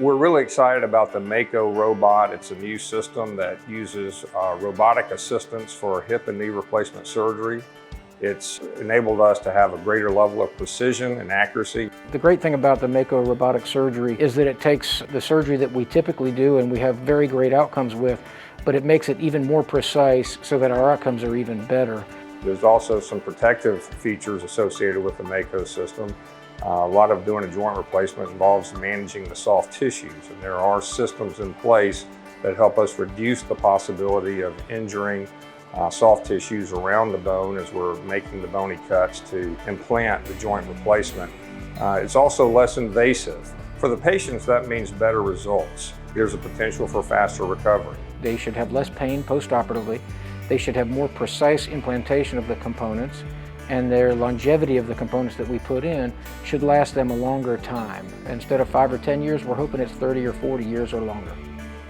We're really excited about the Mako Robot. It's a new system that uses robotic assistance for hip and knee replacement surgery. It's enabled us to have a greater level of precision and accuracy. The great thing about the Mako robotic surgery is that it takes the surgery that we typically do and we have very great outcomes with, but it makes it even more precise so that our outcomes are even better. There's also some protective features associated with the Mako system. A lot of doing a joint replacement involves managing the soft tissues, and there are systems in place that help us reduce the possibility of injuring soft tissues around the bone as we're making the bony cuts to implant the joint replacement. It's also less invasive. For the patients, that means better results. There's a potential for faster recovery. They should have less pain post-operatively. They should have more precise implantation of the components, and their longevity of the components that we put in should last them a longer time. Instead of 5 or 10 years, we're hoping it's 30 or 40 years or longer.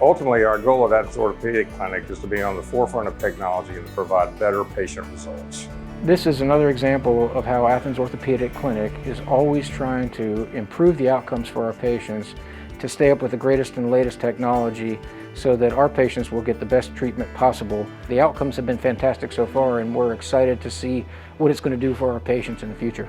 Ultimately, our goal at Athens Orthopedic Clinic is to be on the forefront of technology and to provide better patient results. This is another example of how Athens Orthopedic Clinic is always trying to improve the outcomes for our patients, to stay up with the greatest and latest technology so that our patients will get the best treatment possible. The outcomes have been fantastic so far, and we're excited to see what it's going to do for our patients in the future.